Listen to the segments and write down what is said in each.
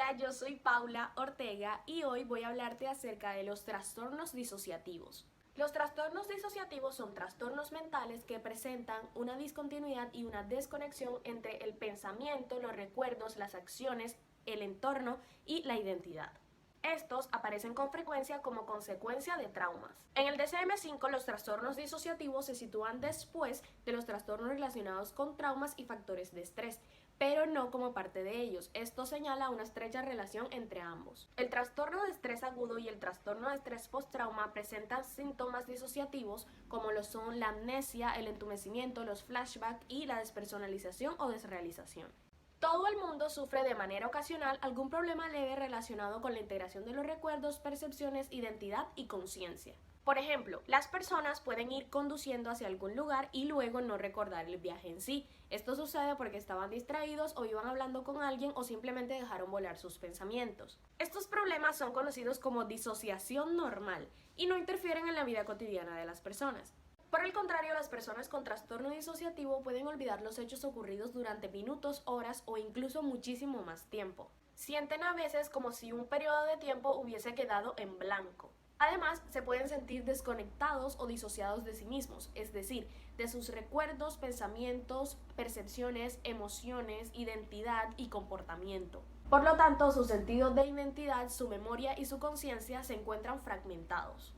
Hola, yo soy Paula Ortega y hoy voy a hablarte acerca de los trastornos disociativos. Los trastornos disociativos son trastornos mentales que presentan una discontinuidad y una desconexión entre el pensamiento, los recuerdos, las acciones, el entorno y la identidad. Estos aparecen con frecuencia como consecuencia de traumas. En el DSM-5, los trastornos disociativos se sitúan después de los trastornos relacionados con traumas y factores de estrés, pero no como parte de ellos. Esto señala una estrecha relación entre ambos. El trastorno de estrés agudo y el trastorno de estrés postrauma presentan síntomas disociativos como lo son la amnesia, el entumecimiento, los flashbacks y la despersonalización o desrealización. Todo el mundo sufre de manera ocasional algún problema leve relacionado con la integración de los recuerdos, percepciones, identidad y conciencia. Por ejemplo, las personas pueden ir conduciendo hacia algún lugar y luego no recordar el viaje en sí. Esto sucede porque estaban distraídos o iban hablando con alguien o simplemente dejaron volar sus pensamientos. Estos problemas son conocidos como disociación normal y no interfieren en la vida cotidiana de las personas. Por el contrario, las personas con trastorno disociativo pueden olvidar los hechos ocurridos durante minutos, horas o incluso muchísimo más tiempo. Sienten a veces como si un periodo de tiempo hubiese quedado en blanco. Además, se pueden sentir desconectados o disociados de sí mismos, es decir, de sus recuerdos, pensamientos, percepciones, emociones, identidad y comportamiento. Por lo tanto, su sentido de identidad, su memoria y su conciencia se encuentran fragmentados.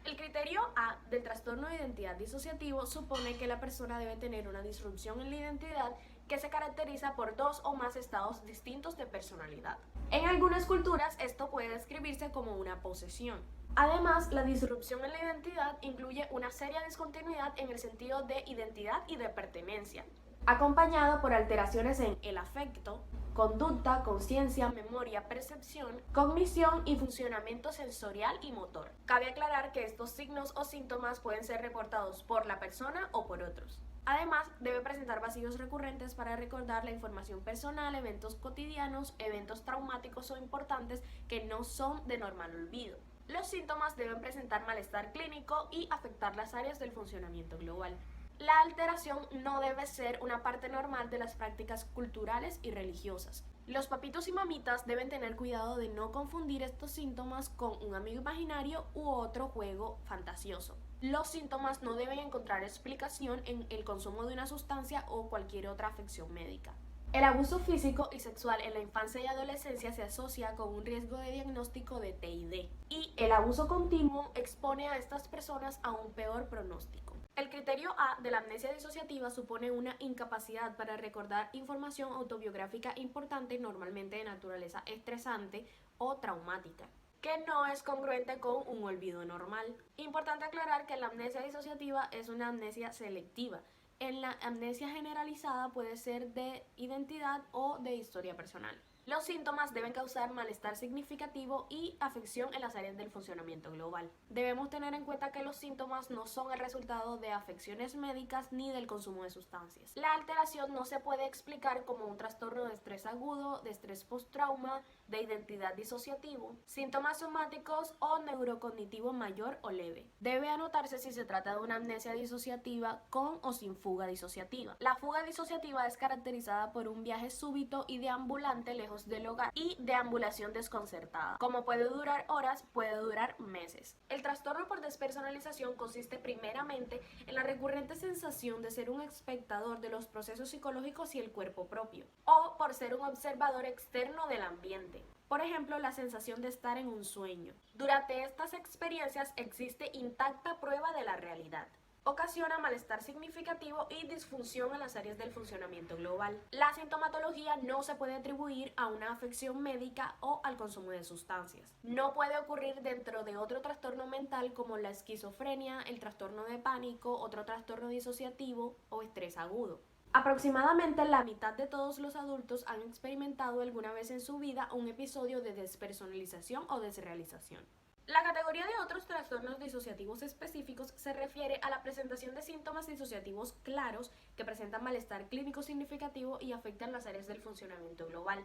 El criterio A del trastorno de identidad disociativo supone que la persona debe tener una disrupción en la identidad que se caracteriza por dos o más estados distintos de personalidad. En algunas culturas esto puede describirse como una posesión. Además, la disrupción en la identidad incluye una seria discontinuidad en el sentido de identidad y de pertenencia, acompañado por alteraciones en el afecto, conducta, conciencia, memoria, percepción, cognición y funcionamiento sensorial y motor. Cabe aclarar que estos signos o síntomas pueden ser reportados por la persona o por otros. Además, debe presentar vacíos recurrentes para recordar la información personal, eventos cotidianos, eventos traumáticos o importantes que no son de normal olvido. Los síntomas deben presentar malestar clínico y afectar las áreas del funcionamiento global. La alteración no debe ser una parte normal de las prácticas culturales y religiosas. Los papitos y mamitas deben tener cuidado de no confundir estos síntomas con un amigo imaginario u otro juego fantasioso. Los síntomas no deben encontrar explicación en el consumo de una sustancia o cualquier otra afección médica. El abuso físico y sexual en la infancia y adolescencia se asocia con un riesgo de diagnóstico de TID y el abuso continuo expone a estas personas a un peor pronóstico. El criterio A de la amnesia disociativa supone una incapacidad para recordar información autobiográfica importante, normalmente de naturaleza estresante o traumática, que no es congruente con un olvido normal. Importante aclarar que la amnesia disociativa es una amnesia selectiva. En la amnesia generalizada puede ser de identidad o de historia personal. Los síntomas deben causar malestar significativo y afección en las áreas del funcionamiento global. Debemos tener en cuenta que los síntomas no son el resultado de afecciones médicas ni del consumo de sustancias. La alteración no se puede explicar como un trastorno de estrés agudo, de estrés postrauma, de identidad disociativo, síntomas somáticos o neurocognitivo mayor o leve. Debe anotarse si se trata de una amnesia disociativa con o sin fuga disociativa. La fuga disociativa es caracterizada por un viaje súbito y deambulante lejos del hogar y deambulación desconcertada. Como puede durar horas, puede durar meses. El trastorno por despersonalización consiste primeramente en la recurrente sensación de ser un espectador de los procesos psicológicos y el cuerpo propio, o por ser un observador externo del ambiente. Por ejemplo, la sensación de estar en un sueño. Durante estas experiencias existe intacta prueba de la realidad. Ocasiona malestar significativo y disfunción en las áreas del funcionamiento global. La sintomatología no se puede atribuir a una afección médica o al consumo de sustancias. No puede ocurrir dentro de otro trastorno mental como la esquizofrenia, el trastorno de pánico, otro trastorno disociativo o estrés agudo. Aproximadamente la mitad de todos los adultos han experimentado alguna vez en su vida un episodio de despersonalización o desrealización. La categoría de otros trastornos disociativos específicos se refiere a la presentación de síntomas disociativos claros que presentan malestar clínico significativo y afectan las áreas del funcionamiento global,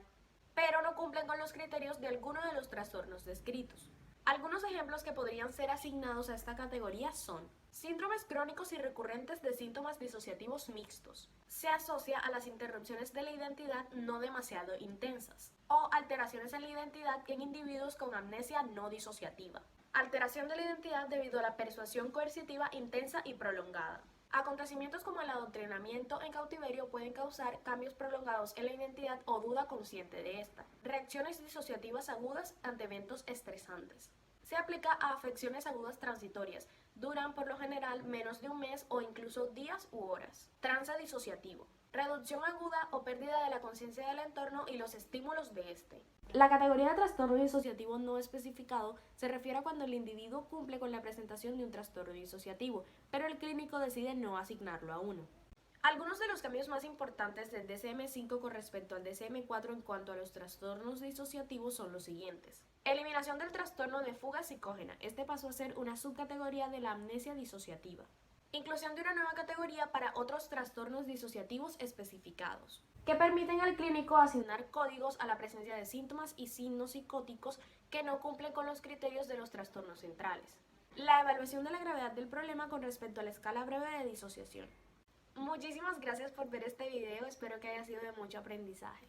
pero no cumplen con los criterios de alguno de los trastornos descritos. Algunos ejemplos que podrían ser asignados a esta categoría son síndromes crónicos y recurrentes de síntomas disociativos mixtos. Se asocia a las interrupciones de la identidad no demasiado intensas o alteraciones alteraciones en la identidad en individuos con amnesia no disociativa. Alteración de la identidad debido a la persuasión coercitiva intensa y prolongada. Acontecimientos como el adoctrinamiento en cautiverio pueden causar cambios prolongados en la identidad o duda consciente de esta. Reacciones disociativas agudas ante eventos estresantes. Se aplica a afecciones agudas transitorias. Duran por lo general menos de un mes o incluso días u horas. Trance disociativo. Reducción aguda o pérdida de la conciencia del entorno y los estímulos de este. La categoría de trastorno disociativo no especificado se refiere a cuando el individuo cumple con la presentación de un trastorno disociativo, pero el clínico decide no asignarlo a uno. Algunos de los cambios más importantes del DSM-5 con respecto al DSM-4 en cuanto a los trastornos disociativos son los siguientes. Eliminación del trastorno de fuga psicógena. Este pasó a ser una subcategoría de la amnesia disociativa. Inclusión de una nueva categoría para otros trastornos disociativos especificados, que permiten al clínico asignar códigos a la presencia de síntomas y signos psicóticos que no cumplen con los criterios de los trastornos centrales. La evaluación de la gravedad del problema con respecto a la escala breve de disociación. Muchísimas gracias por ver este video, espero que haya sido de mucho aprendizaje.